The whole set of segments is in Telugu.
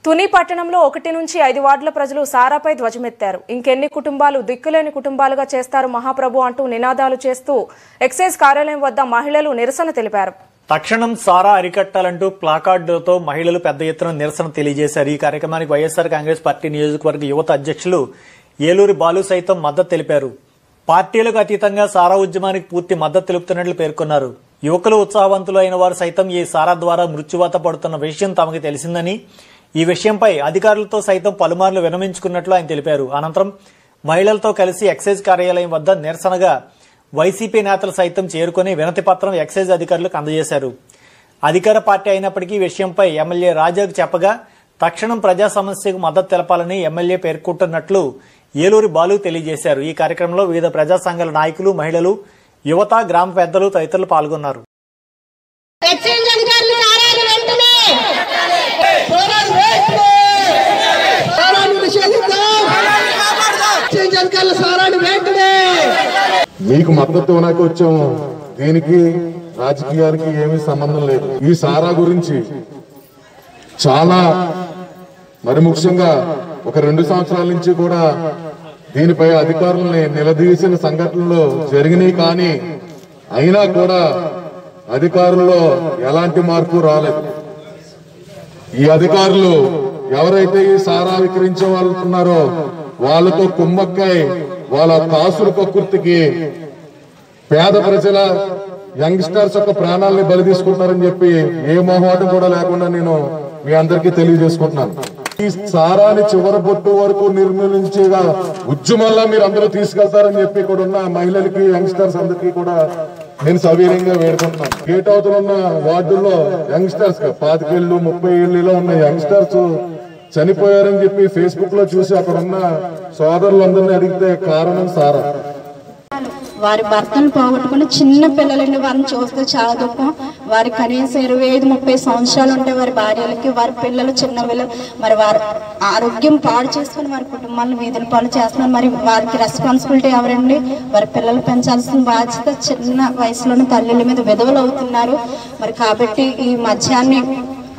తుని పట్టణంలో 1 నుంచి 5 వార్డుల ప్రజలు సారాపై ధ్వజమెత్తారు. ఇంకెన్ని కుటుంబాలు దిక్కులేని కుటుంబాలుగా చేస్తారు మహాప్రభు అంటూ నినాదాలు చేస్తూ ఎక్సైజ్ కార్యాలయం వద్ద మహిళలు నిరసన తెలిపారు. తక్షణం సారా అరికట్టాలంటూ ప్లాకార్డులతో మహిళలు పెద్ద ఎత్తున నిరసన తెలియజేశారు. ఈ కార్యక్రమానికి వైఎస్ఆర్ కాంగ్రెస్ పార్టీ నియోజకవర్గ యువత అధ్యక్షులు ఏలూరి బాలు సైతం మద్దతు తెలిపారు. పార్టీలకు అతీతంగా సారా ఉద్యమానికి పూర్తి మద్దతు తెలుపుతున్నట్లు పేర్కొన్నారు. యువకులు ఉత్సాహవంతులు అయిన వారు సైతం ఈ సారా ద్వారా మృత్యువాత పడుతున్న విషయం తమకు తెలిసిందని, ఈ విషయంపై అధికారులతో సైతం పలుమార్లు విన్నవించుకున్నట్లు ఆయన తెలిపారు. అనంతరం మహిళలతో కలిసి ఎక్సైజ్ కార్యాలయం వద్ద నిరసనగా వైసీపీ నేతలు సైతం చేరుకుని వినతి పత్రం ఎక్సైజ్ అధికారులకు అందజేశారు. అధికార పార్టీ అయినప్పటికీ ఈ విషయంపై ఎమ్మెల్యే రాజాకు చెప్పగా తక్షణం ప్రజా సమస్యకు మద్దతు తెలపాలని ఎమ్మెల్యే పేర్కొంటున్నట్లు ఏలూరి బాలు తెలియజేశారు. ఈ కార్యక్రమంలో వివిధ ప్రజా సంఘాల నాయకులు, మహిళలు, యువత, గ్రామ పెద్దలు తదితరులు పాల్గొన్నారు. మీకు మద్దతు ఇవ్వడానికి వచ్చాము. దీనికి రాజకీయానికి ఏమీ సంబంధం లేదు. ఈ సారా గురించి చాలా మరి ముఖ్యంగా ఒక 2 సంవత్సరాల నుంచి కూడా దీనిపై అధికారులని నిలదీసిన సంఘటనలు జరిగినాయి. కానీ అయినా కూడా అధికారుల్లో ఎలాంటి మార్పు రాలేదు. ఈ అధికారులు ఎవరైతే ఈ సారా విక్రయించే వాళ్ళు ఉన్నారో వాళ్ళతో కుమ్మక్కై వాళ్ళ కాసుల ప్రకృతికి పేద ప్రజల యంగ్స్టర్స్ యొక్క ప్రాణాలని బలి తీసుకుంటారని చెప్పి ఏ మొహమాటం కూడా లేకుండా నేను మీ అందరికీ తెలియజేసుకుంటున్నాను. ఈ సారాని చివరి బొట్టు వరకు నిర్మూలించేగా ఉద్యమంలో మీరు అందరూ తీసుకెళ్తారని చెప్పి ఇక్కడ ఉన్న మహిళలకి, యంగ్స్టర్స్ అందరికీ కూడా నేను సవీరంగా వేడుకుంటున్నాను. గేట్ అవతల ఉన్న వార్డుల్లో యంగ్స్టర్స్ 25 ఏళ్ళు 30 ఏళ్ళలో ఉన్న యంగ్స్టర్స్ చనిపోయారని చెప్పి ఫేస్బుక్ లో చూసి అక్కడ ఉన్న సోదరులందరినీ అడిగితే కారణం సారా. వారి భర్తలు పోగొట్టుకుని చిన్న పిల్లలని వారిని చూస్తే చాలా దుఃఖం. వారి కనీసం 25-30 సంవత్సరాలు ఉంటే వారి భార్యలకి, వారి పిల్లలు చిన్న పిల్లలు మరి వారి ఆరోగ్యం పాడు చేసుకుని వారి కుటుంబాలను వీధుల పాలు చేస్తున్నారు. మరి వారికి రెస్పాన్సిబిలిటీ ఎవరండి? వారి పిల్లలు పెంచాల్సిన బాధ్యత చిన్న వయసులోని తల్లుల మీద విధవలు అవుతున్నారు. మరి కాబట్టి ఈ మధ్యాన్ని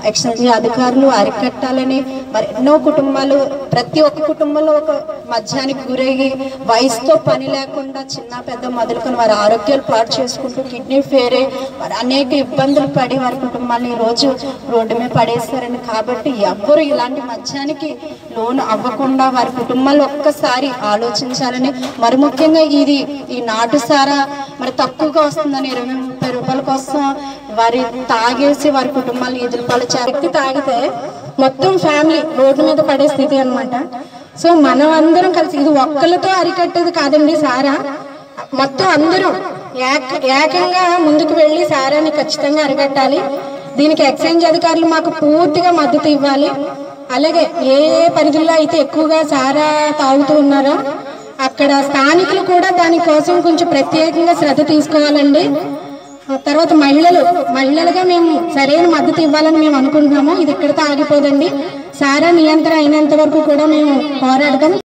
ఎక్సైజ్ అధికారులు అరికట్టాలని మరి ఎన్నో కుటుంబాలు, ప్రతి ఒక్క కుటుంబంలో ఒక మద్యానికి గురయ్యి వయసుతో పని లేకుండా చిన్న పెద్ద మొదలుకొని వారి ఆరోగ్యాలు పాడు చేసుకుంటూ కిడ్నీ ఫెయిల్ అయ్యి వారు అనేక ఇబ్బందులు పడి వారి కుటుంబాన్ని ఈరోజు రోడ్డు మీద పడేస్తారని. కాబట్టి ఎవ్వరు ఇలాంటి మద్యానికి లోను అవ్వకుండా వారి కుటుంబాలు ఒక్కసారి ఆలోచించాలని, మరి ముఖ్యంగా ఈ నాటు సారా మరి తక్కువగా వస్తుందని 20-30 రూపాయల కోసం వారి తాగేసి వారి కుటుంబాలు ఈదుల పాలు వ్యక్తి తాగితే మొత్తం ఫ్యామిలీ రోడ్డు మీద పడే స్థితి అనమాట. సో మనం అందరం కలిసి, ఇది ఒక్కరితో అరికట్టేది కాదండి సారా, మొత్తం అందరం ఏకంగా ముందుకు వెళ్ళి సారాని ఖచ్చితంగా అరికట్టాలి. దీనికి ఎక్సైజ్ అధికారులు మాకు పూర్తిగా మద్దతు ఇవ్వాలి. అలాగే ఏ పరిధిలో అయితే ఎక్కువగా సారా తాగుతూ ఉన్నారో అక్కడ స్థానికులు కూడా దానికోసం కొంచెం ప్రత్యేకంగా శ్రద్ధ తీసుకోవాలండి. తర్వాత మహిళలుగా మేము సరైన మద్దతు ఇవ్వాలని మేము అనుకుంటున్నాము. ఇది ఇక్కడితో ఆగిపోదండి. సారా నియంత్రణ అయినంత వరకు కూడా మేము పోరాడతాం.